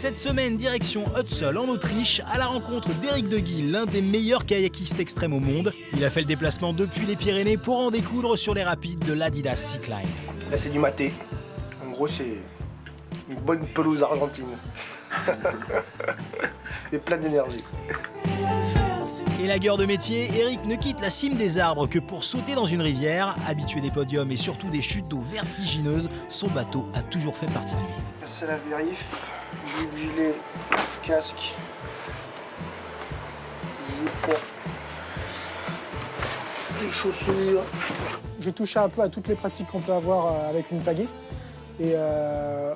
Cette semaine, direction Hutzel en Autriche, à la rencontre d'Éric Deguille, l'un des meilleurs kayakistes extrêmes au monde. Il a fait le déplacement depuis les Pyrénées pour en découdre sur les rapides de l'Adidas Cycline. Là, c'est du maté. En gros, c'est une bonne pelouse argentine. Et plein d'énergie. Élagueur de métier, Éric ne quitte la cime des arbres que pour sauter dans une rivière. Habitué des podiums et surtout des chutes d'eau vertigineuses, son bateau a toujours fait partie de lui. C'est la vérif, gilet, casque, jupon, des chaussures. Je touchais un peu à toutes les pratiques qu'on peut avoir avec une pagaie. Et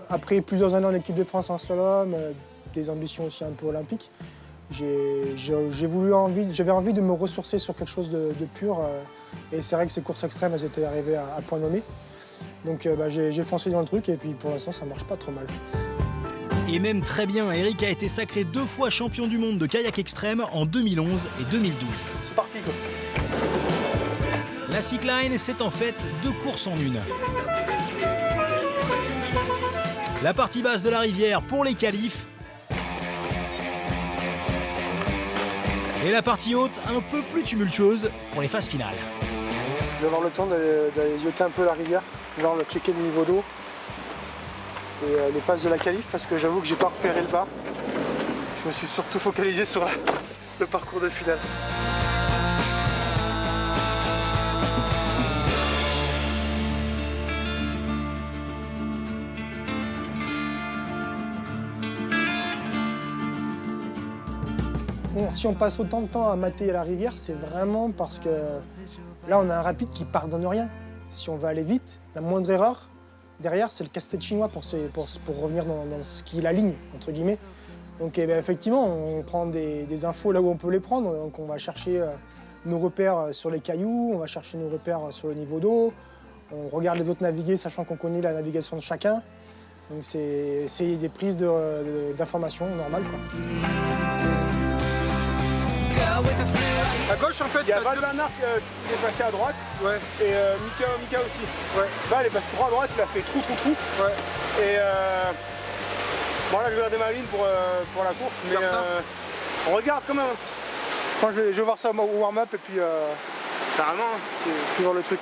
après plusieurs années en équipe de France en slalom, des ambitions aussi un peu olympiques, j'avais envie de me ressourcer sur quelque chose de pur. Et c'est vrai que ces courses extrêmes, elles étaient arrivées à point nommé. Donc j'ai foncé dans le truc et puis pour l'instant, ça marche pas trop mal. Et même très bien, Éric a été sacré 2 fois champion du monde de kayak extrême en 2011 et 2012. C'est parti quoi. La Cycline, c'est en fait 2 courses en une. La partie basse de la rivière pour les qualifs. Et la partie haute, un peu plus tumultueuse pour les phases finales. Je vais avoir le temps d'aller jeter un peu la rivière, voir checker le niveau d'eau et les passes de la qualif parce que j'avoue que j'ai pas repéré le bas. Je me suis surtout focalisé sur le parcours de finale. Bon, si on passe autant de temps à mater la rivière, c'est vraiment parce que là, on a un rapide qui pardonne rien. Si on veut aller vite, la moindre erreur, derrière, c'est le casse-tête chinois pour revenir dans ce qui est la ligne, entre guillemets. Donc effectivement, on prend des infos là où on peut les prendre. Donc on va chercher nos repères sur les cailloux, on va chercher nos repères sur le niveau d'eau. On regarde les autres naviguer, sachant qu'on connaît la navigation de chacun. Donc c'est des prises d'informations normales, quoi. À gauche, en fait, il y a Valvanart qui est passé à droite. Ouais. Et Mika aussi. Ouais. Val est passé trop à droite, il a fait trou. Ouais. Et bon là je vais garder ma ligne pour la course, mais on regarde quand même. Moi, je vais voir ça au warm-up et puis Carrément, puis voir le truc.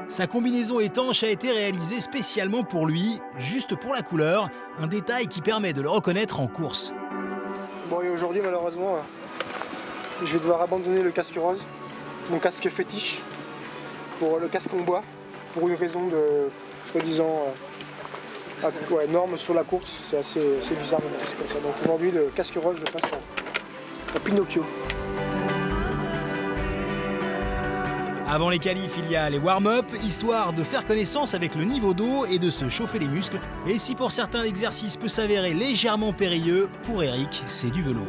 Sa combinaison étanche a été réalisée spécialement pour lui, juste pour la couleur, un détail qui permet de le reconnaître en course. Bon, et aujourd'hui, malheureusement, je vais devoir abandonner le casque rose, mon casque fétiche, pour le casque en bois, pour une raison de, soi-disant, norme sur la course. C'est bizarre, mais c'est comme ça. Donc aujourd'hui, le casque rose, je passe à Pinocchio. Avant les qualifs, il y a les warm-up, histoire de faire connaissance avec le niveau d'eau et de se chauffer les muscles. Et si pour certains l'exercice peut s'avérer légèrement périlleux, pour Éric, c'est du velours.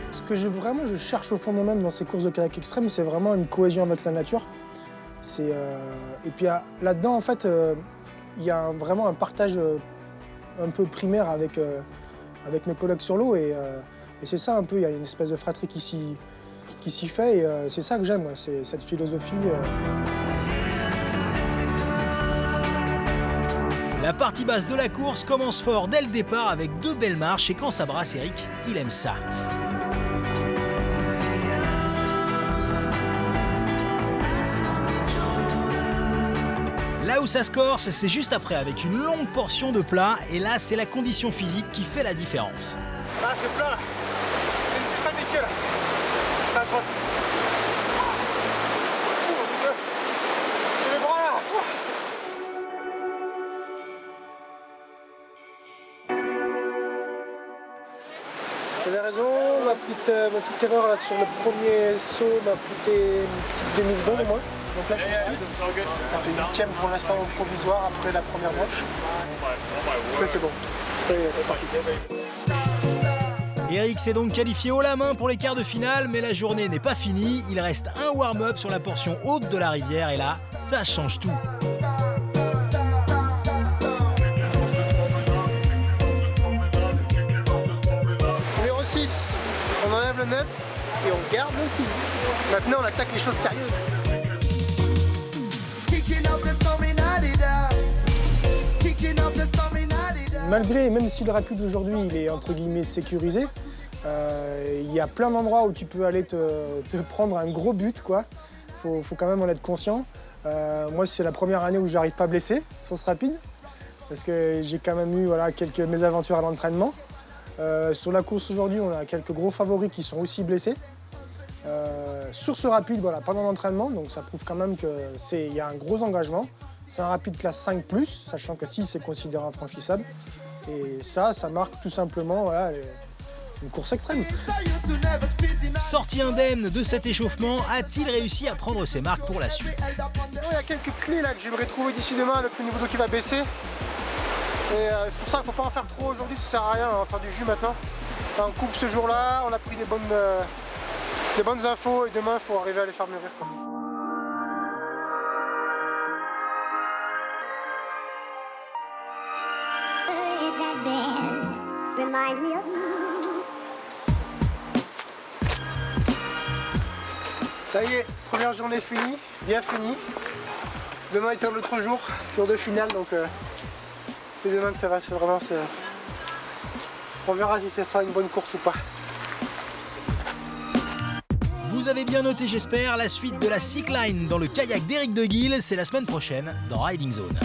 Ce que je cherche au fond de moi-même dans ces courses de kayak extrême, c'est vraiment une cohésion avec la nature. Et puis là-dedans, en fait, il y a vraiment un partage un peu primaire avec mes collègues sur l'eau. Et c'est ça un peu, il y a une espèce de fratrie qui s'y fait. Et c'est ça que j'aime, c'est cette philosophie. La partie basse de la course commence fort dès le départ avec 2 belles marches et quand ça brasse, Éric, il aime ça. Là où ça se corse, c'est juste après avec une longue portion de plat et là, c'est la condition physique qui fait la différence. Là c'est plat là. C'est ça nickel là. C'est impossible. J'ai les bras là. J'avais raison, ma petite erreur là, sur le premier saut m'a coûté une petite demi-seconde au moins. Donc là je suis 6. Ça fait 8e pour l'instant provisoire après la première manche. Mais c'est bon. Ça y est, c'est parti. Éric s'est donc qualifié haut la main pour les quarts de finale, mais la journée n'est pas finie. Il reste un warm-up sur la portion haute de la rivière et là, ça change tout. Numéro 6, on enlève le 9 et on garde le 6. Maintenant on attaque les choses sérieuses. Kicking up the storm in Adidas. Kicking up the storm in Adidas. même si le rapide aujourd'hui il est entre guillemets sécurisé, il y a plein d'endroits où tu peux aller te prendre un gros but, quoi. Faut quand même en être conscient. Moi, c'est la première année où j'arrive pas blessé sur ce rapide, parce que j'ai quand même eu quelques mésaventures à l'entraînement. Sur la course aujourd'hui, on a quelques gros favoris qui sont aussi blessés. Sur ce rapide, pendant l'entraînement, donc ça prouve quand même qu'il y a un gros engagement. C'est un rapide classe 5+, sachant que 6 c'est considéré infranchissable. Et ça marque tout simplement une course extrême. Sorti indemne de cet échauffement, a-t-il réussi à prendre ses marques pour la suite? Il y a quelques clés là que j'aimerais trouver d'ici demain avec le niveau d'eau qui va baisser. Et c'est pour ça qu'il ne faut pas en faire trop aujourd'hui, ça sert à rien, on va faire du jus maintenant. On coupe ce jour-là, on a pris des bonnes infos et demain il faut arriver à les faire mûrir, quoi. Ça y est, première journée finie, bien finie. Demain est un autre jour de finale, donc c'est demain que ça va, on verra si ça sera une bonne course ou pas. Vous avez bien noté, j'espère, la suite de la Cycline dans le kayak d'Éric Deguille, c'est la semaine prochaine dans Riding Zone.